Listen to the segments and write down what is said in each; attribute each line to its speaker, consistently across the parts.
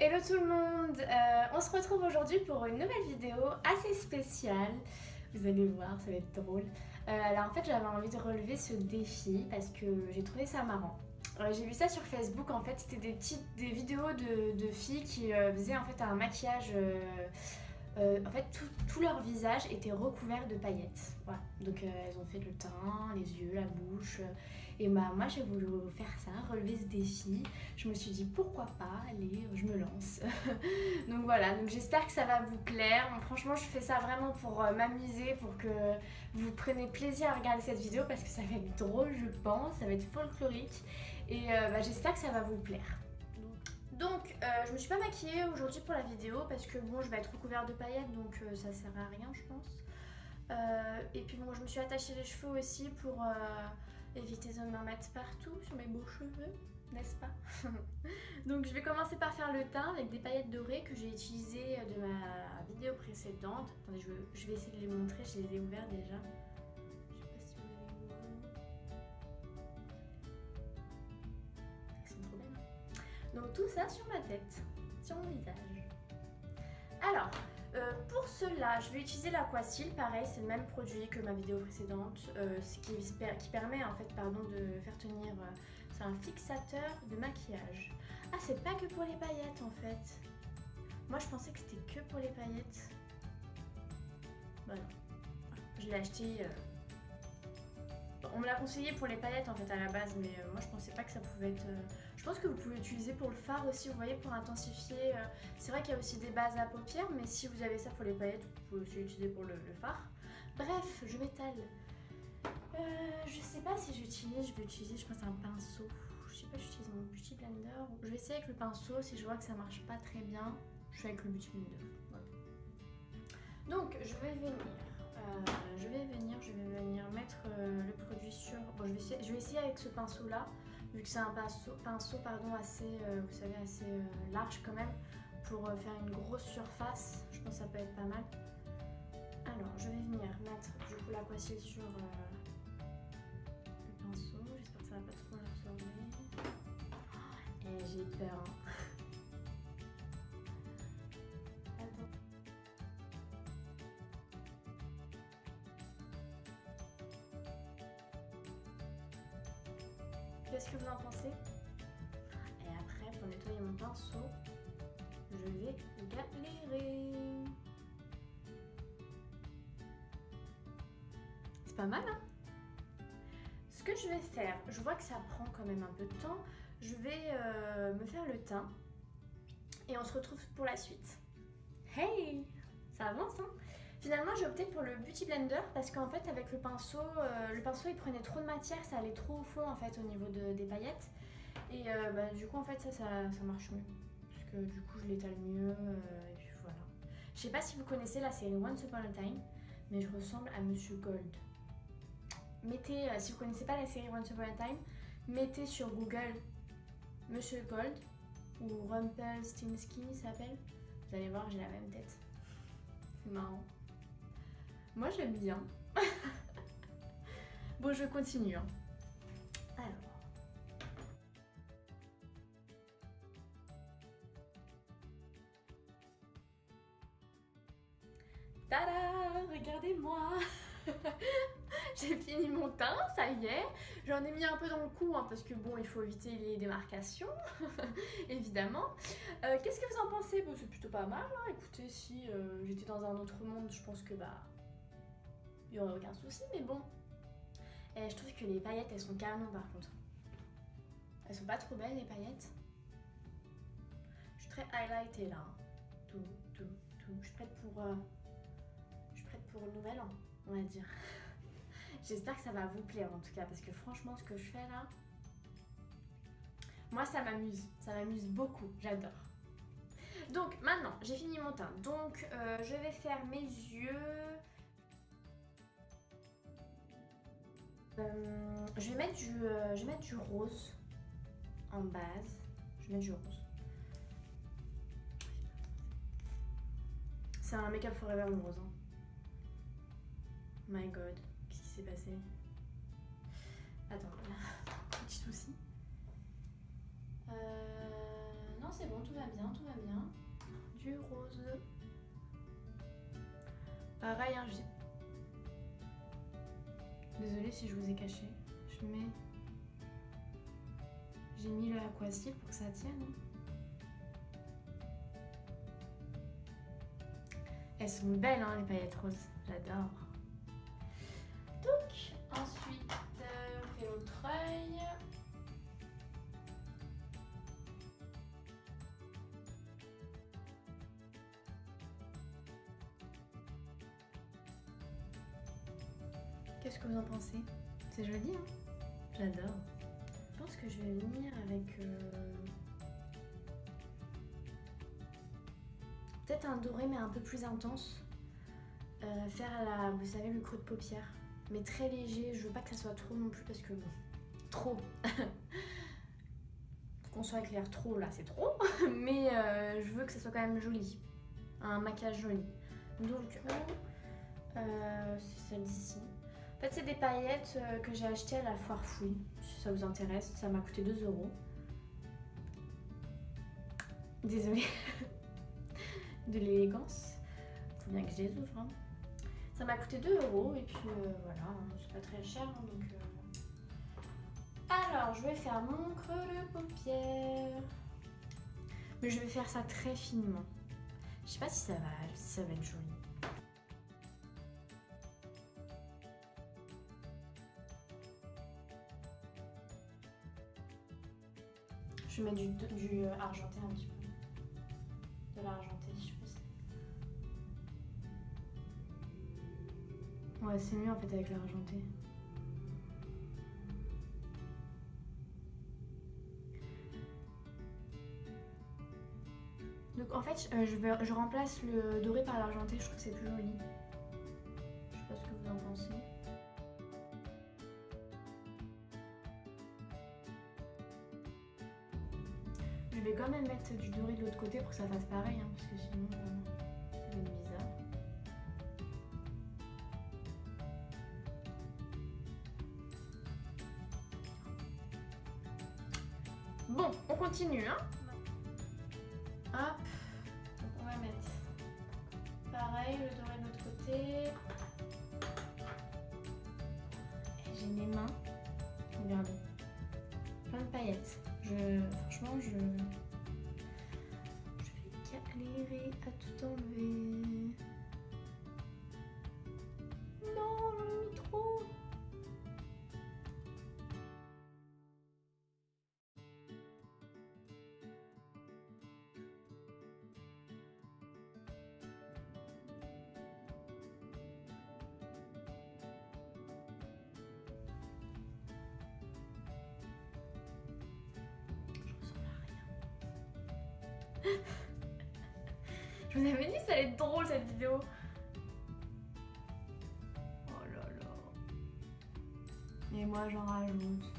Speaker 1: Hello tout le monde, on se retrouve aujourd'hui pour une nouvelle vidéo assez spéciale. Vous allez voir, ça va être drôle. Alors en fait j'avais envie de relever ce défi parce que j'ai trouvé ça marrant. J'ai vu ça sur Facebook, en fait c'était des vidéos de filles qui faisaient en fait un maquillage. En fait tout leur visage était recouvert de paillettes. Voilà. Donc elles ont fait le teint, les yeux, la bouche. Et bah moi j'ai voulu faire ça, relever ce défi. Je me suis dit pourquoi pas, allez, je me lance. Donc voilà, donc j'espère que ça va vous plaire. Franchement je fais ça vraiment pour m'amuser, pour que vous preniez plaisir à regarder cette vidéo parce que ça va être drôle je pense, ça va être folklorique. Et j'espère que ça va vous plaire. Donc je me suis pas maquillée aujourd'hui pour la vidéo parce que bon je vais être recouverte de paillettes donc ça sert à rien je pense. Et puis bon je me suis attachée les cheveux aussi pour éviter de m'en mettre partout sur mes beaux cheveux, n'est-ce pas? Donc je vais commencer par faire le teint avec des paillettes dorées que j'ai utilisées de ma vidéo précédente. Attendez je vais essayer de les montrer, je les ai ouvertes déjà. Je sais pas si vous allez voir. Elles sont trop belles. Donc tout ça sur ma tête, sur mon visage. Alors, pour cela, je vais utiliser l'Aquasil, pareil, c'est le même produit que ma vidéo précédente, qui permet en fait de faire tenir, c'est un fixateur de maquillage. Ah, c'est pas que pour les paillettes en fait. Moi je pensais que c'était que pour les paillettes. Bah non, je l'ai acheté... On me l'a conseillé pour les paillettes en fait à la base, mais moi je pensais pas que ça pouvait être... Je pense que vous pouvez l'utiliser pour le fard aussi, vous voyez, pour intensifier. C'est vrai qu'il y a aussi des bases à paupières, mais si vous avez ça pour les paillettes, vous pouvez aussi l'utiliser pour le fard. Bref, je m'étale. Je sais pas si je vais utiliser, je pense, un pinceau. Je sais pas, j'utilise mon Beauty Blender. Je vais essayer avec le pinceau, si je vois que ça marche pas très bien, je fais avec le Beauty Blender. Voilà. Donc je vais venir mettre le produit sur... Bon, je vais essayer avec ce pinceau là, vu que c'est un pinceau assez, vous savez, assez large quand même, pour faire une grosse surface. Je pense que ça peut être pas mal. Alors je vais venir mettre du coup l'Aquasil sur le pinceau. J'espère que ça va pas trop l'absorber. Et j'ai peur. Hein. Qu'est-ce que vous en pensez? Et après, pour nettoyer mon pinceau, je vais galérer. C'est pas mal, hein? Ce que je vais faire, je vois que ça prend quand même un peu de temps. Je vais me faire le teint et on se retrouve pour la suite. Hey! Ça avance, hein? Finalement, j'ai opté pour le Beauty Blender parce qu'en fait, avec le pinceau il prenait trop de matière, ça allait trop au fond en fait au niveau des paillettes. Et du coup, en fait, ça marche mieux. Parce que du coup, je l'étale mieux et puis voilà. Je sais pas si vous connaissez la série Once Upon a Time, mais je ressemble à Monsieur Gold. Mettez, si vous connaissez pas la série Once Upon a Time, mettez sur Google Monsieur Gold ou Rumpelstiltskin il s'appelle. Vous allez voir, j'ai la même tête. C'est marrant. Moi j'aime bien. Bon, je continue. Hein. Alors. Tada! Regardez-moi. J'ai fini mon teint, ça y est. J'en ai mis un peu dans le cou hein, parce que bon, il faut éviter les démarcations, évidemment. Qu'est-ce que vous en pensez? Bon, c'est plutôt pas mal. Hein. Écoutez, si j'étais dans un autre monde, je pense que il y aurait aucun souci, mais bon. Et je trouve que les paillettes, elles sont canon par contre. Elles sont pas trop belles les paillettes. Je suis très highlightée là. Hein. Tout. Je suis prête pour le nouvel an, on va dire. J'espère que ça va vous plaire en tout cas, parce que franchement, ce que je fais là, moi ça m'amuse beaucoup, j'adore. Donc maintenant, j'ai fini mon teint, donc je vais faire mes yeux. Je vais mettre du rose en base. Je vais mettre du rose. C'est un Make Up Forever le rose. Hein. My god, qu'est-ce qui s'est passé? Attends, petit souci. Non, c'est bon, tout va bien, tout va bien. Du rose. Pareil, hein, désolée si je vous ai caché. J'ai mis le aquacil pour que ça tienne. Elles sont belles, hein, les paillettes roses. J'adore. Donc, ensuite, on fait l'autre œil. Qu'est-ce que vous en pensez? C'est joli, hein? J'adore. Je pense que je vais venir avec peut-être un doré mais un peu plus intense. Faire vous savez, le creux de paupière, mais très léger. Je veux pas que ça soit trop non plus parce que bon, trop. Qu'on soit clair, trop là, c'est trop. Mais je veux que ça soit quand même joli, un maquillage joli. Donc c'est celle d'ici. En fait, c'est des paillettes que j'ai achetées à la foire fouille. Si ça vous intéresse, ça m'a coûté 2 €. Désolée de l'élégance. Faut bien que je les ouvre. Hein. Ça m'a coûté 2 € et puis voilà, c'est pas très cher. Hein, donc, Alors, je vais faire mon creux de paupière. Mais je vais faire ça très finement. Je sais pas si ça va être joli. Je mets du argenté un petit peu. De l'argenté, je sais pas si... Ouais, c'est mieux en fait avec l'argenté. Donc en fait, je remplace le doré par l'argenté, je trouve que c'est plus joli. Je sais pas ce que vous en pensez. Je vais quand même mettre du doré de l'autre côté pour que ça fasse pareil, hein, parce que sinon ça va être bizarre. Bon, on continue, hein. Hop, donc on va mettre pareil, le doré de l'autre côté. Et j'ai mes mains, regardez, plein de paillettes. Franchement, je vais galérer à tout enlever. Non, j'en ai mis trop. Je vous avais dit que ça allait être drôle cette vidéo. Oh là là. Et moi j'en rajoute.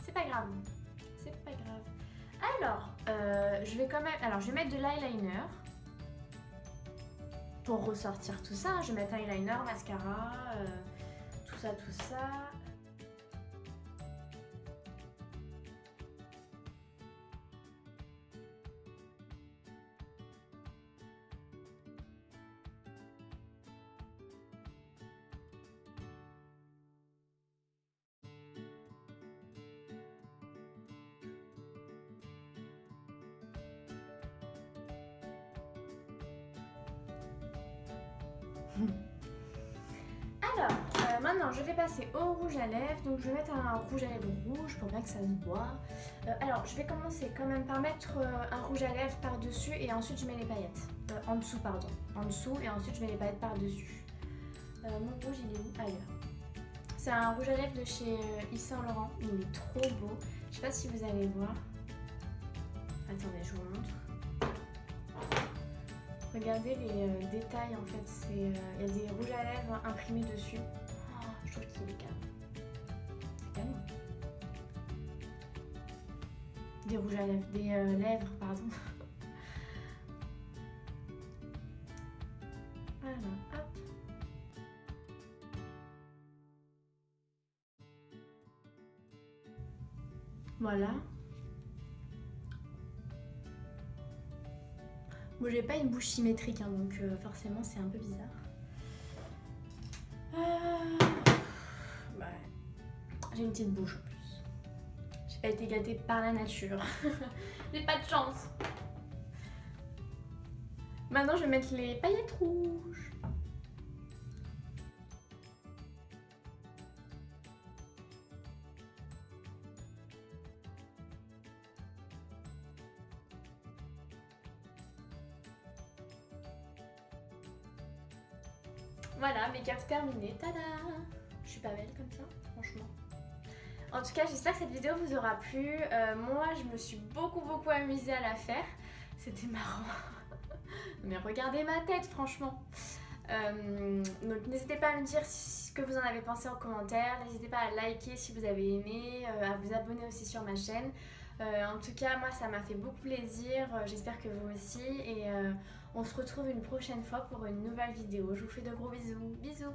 Speaker 1: C'est pas grave. C'est pas grave. Alors, je vais quand même. Alors, je vais mettre de l'eyeliner. Pour ressortir tout ça, je vais mettre eyeliner, mascara, tout ça, tout ça. Alors, maintenant je vais passer au rouge à lèvres. Donc je vais mettre un rouge à lèvres rouge pour bien que ça se voit. Alors je vais commencer quand même par mettre un rouge à lèvres par dessus et ensuite je mets les paillettes. En dessous, pardon. En dessous et ensuite je mets les paillettes par dessus. Mon rouge il est où? Ah, il est là. C'est un rouge à lèvres de chez Yves Saint Laurent. Il est trop beau. Je sais pas si vous allez voir. Attendez, je vous montre. Regardez les détails en fait, il y a des rouges à lèvres imprimés dessus. Oh, je trouve qu'il est calme. C'est calme. Des rouges à lèvres, des lèvres, pardon. Voilà, hop. Voilà, Bon, j'ai pas une bouche symétrique, hein, donc forcément c'est un peu bizarre. Ouais. J'ai une petite bouche en plus. J'ai pas été gâtée par la nature. J'ai pas de chance. Maintenant je vais mettre les paillettes rouges. Voilà, make-up terminé, tada! Je suis pas belle comme ça, franchement. En tout cas, j'espère que cette vidéo vous aura plu. Moi, je me suis beaucoup amusée à la faire. C'était marrant. Mais regardez ma tête, franchement. Donc n'hésitez pas à me dire ce que vous en avez pensé en commentaire. N'hésitez pas à liker si vous avez aimé, à vous abonner aussi sur ma chaîne. En tout cas, moi, ça m'a fait beaucoup plaisir. J'espère que vous aussi. Et on se retrouve une prochaine fois pour une nouvelle vidéo. Je vous fais de gros bisous. Bisous!